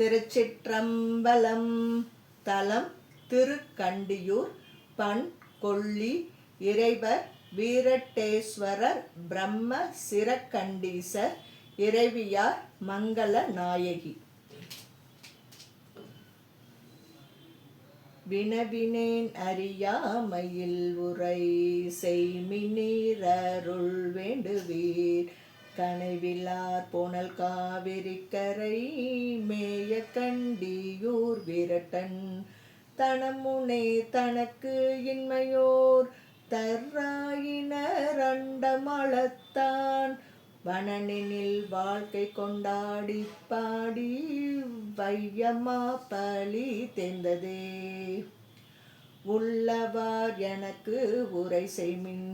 திருச்சிற்றம்பலம். தலம் திருக்கண்டியூர். பண் கொள்ளி. இறைவர் வீரட்டேஸ்வரர் பிரம்ம சிரக்கண்டீசர். இறைவியார் மங்கள நாயகி. வினவினேன் அறியாமையில் உரை செய்மினீரருள் வேண்டுவீர். கனைவிலார் புனல் காவிரிக்கரை மேய கண்டியூர் விரட்டன். தனமுனே தனக்கு இன்மையோர் தர்ராயினர் அண்டமளத்தான். வனனெனில் வாழ்க்கை கொண்டாடி பாடி வையமா பலி தேர்ந்ததே. உள்ளவார் எனக்கு உரை செய்மின்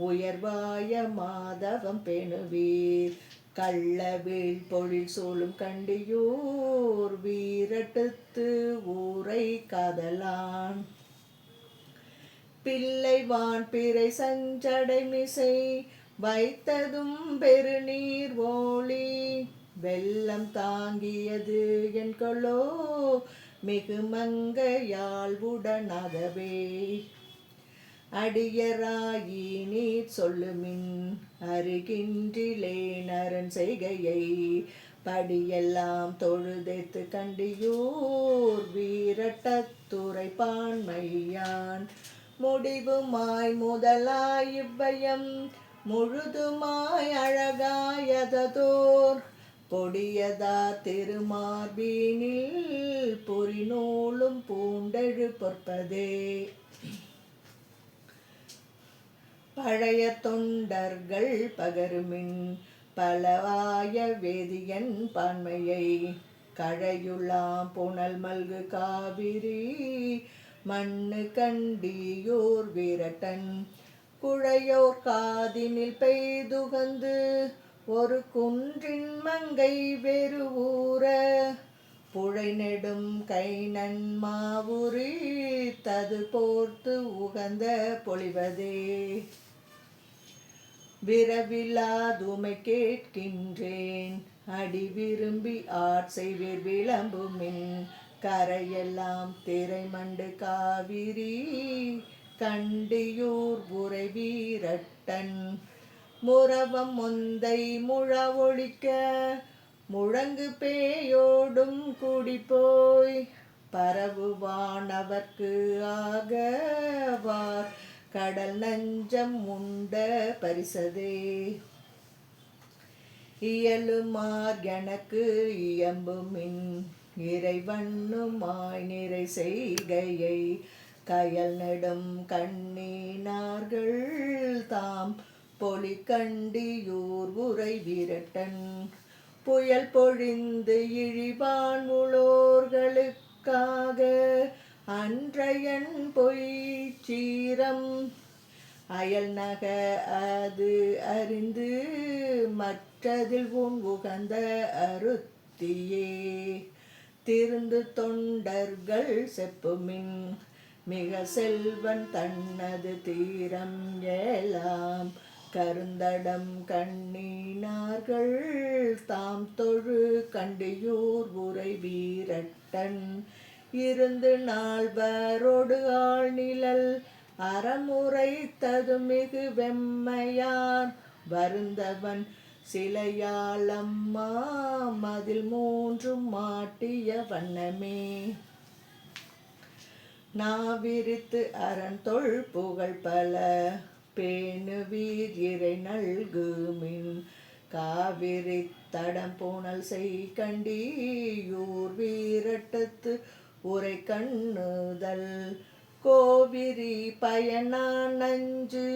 உயர்வாய மாதவம் பேணுவீர். கள்ளவீழ் பொழில் சூழும் கண்டியூர் வீரட்டத்து ஊரை காதலான். பிள்ளைவான் பிறை சஞ்சடைமிசை வைத்ததும் பெருநீர் ஓளி. வெள்ளம் தாங்கியது என்கொலோ மிகுமங்கையாழ்வுடனாகவே. அடியராயி நீர் சொல்லுமின் அருகின்றிலேன் அரண் செய்கையை. படியெல்லாம் தொழுதேத்து கண்டியூர் வீரட்டத்துறை பான்மையான். முடிவுமாய் முதலாய் இவ்வயம் முழுதுமாய் அழகாயதோர். பொடியதா திருமார்பீனில் பொறிநூலும் பூண்டெழு பொற்பதே. பழைய தொண்டர்கள் பகருமின் பலவாய வேதியன் பான்மையை. கழையுலாம் புனல் மல்கு காவிரி மண்ணு கண்டியூர் வீரட்டன். குழையோர் காதினில் பெய்துகந்து ஒரு குன்றின் மங்கை வெறுவூர. புழை நெடும் கை நன்மாவுரி தது போர்த்து உகந்த பொழிவதே. விரவிலாதுமை கேட்கின்றேன் அடி விரும்பி ஆட்செய்வீர் விளம்புமின். கரையெல்லாம் திரைமண்டு காவிரி கண்டியூர் உரை வீரட்டன். முரவம் முந்தை முழ ஒழிக்க முழங்கு பேயோடும் கூடிப்போய். பரவுவானவர்க்கு ஆகவார் கடல் நஞ்சம் உண்ட பரிசதே. இயலுமார் எனக்கு இயம்புமின் இறைவண்ணுமாய் நிறை செய்கையை. கயல் நெடும் கண்ணினார்கள் தாம் பொலி கண்டியூர் உரை வீரட்டன். புயல் பொழிந்து இழிவான் உளோர்களுக்காக அன்றையன் பொய்ச்சீரம். அயல் நக அது அறிந்து மற்றதில் உன் உகந்த அருத்தியே. திருந்து தொண்டர்கள் செப்புமின் மிக செல்வன் தன்னது தீரம் ஏலாம். கருந்தடம் கண்ணினார்கள் தாம் தொழு கண்டியூர் உரை வீரட்டன். இருந்து நால்வரோடு ஆழ்நிழல் அறமுறை ததுமிகு வெம்மையார். வருந்தவன் சிலையாளம்மா மதில் மூன்றும் மாட்டிய வண்ணமே. நாவிரித்து அரண் தொல் புகழ் பல பேணுவீர் இறை நல்குமின். காவிரி தடம் பூனல் செய் கண்டியூர் வீரட்டத்து உரை கண்ணுதல். கோவிரி பயனான் நஞ்சு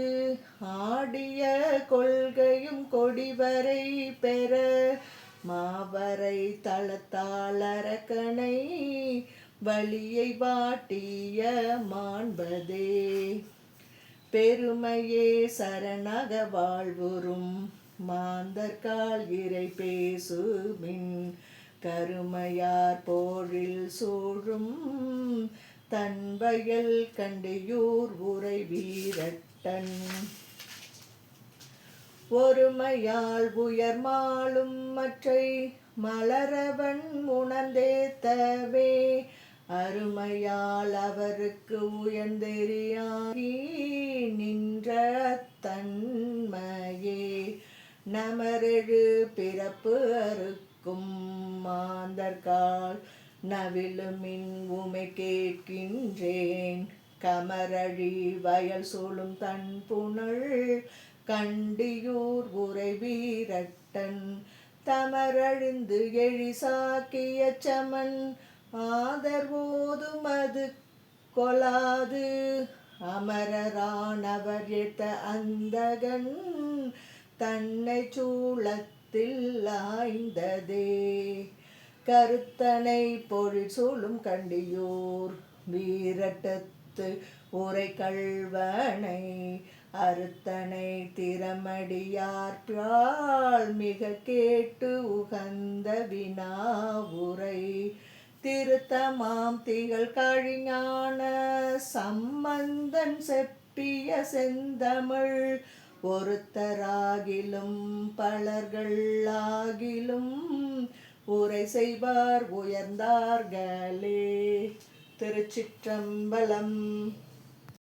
ஆடிய கொள்கையும் கொடிவரை பெற. மாவரை தளத்தால் அரக்கனை வலியை வாட்டிய மாண்பதே. பெருமையே சரணக வாழ்வுறும் மாந்தர்கால் இறை பேசுமின். கருமையார் போழில் சூழும் தன்வயல் கண்டியூர் உரை வீரட்டன். ஒருமையால் உயர் மாலும் மற்றை மலரவன் உண உணர்ந்தேத்தவே அருமையால் அவருக்கு உயர்ந்தெறியாகி நின்ற தன்மையே நமரெழு பிறப்பு அறுக்கும் மாந்தர்கால் நவிலுமின் உமை கேட்கின்றேன் கமரழி வயல் சூழும் தன் புனல் கண்டியூர் உரை வீரட்டன் தமரழிந்து எழிசாக்கிய சமன் ஆதர்வோதுமது கொலாது அமரரானவர் ஏத்த அந்தகன் தன்னை சூளத்தில் ஆய்ந்ததே கருத்தனை பொழில் சூழும் கண்டியூர் வீரட்டத்து உரை கள்வனை அறுத்தனை திறமடியார்பால் மிக கேட்டு உகந்த வினாவுரை திருத்தமாம் திகழ் கழிஞான சம்பந்தன் செப்பிய செந்தமிழ் ஒருத்தராகிலும் பலர்களாகிலும் உரை செய்வார் உயர்ந்தார்களே. திருச்சிற்றம்பலம்.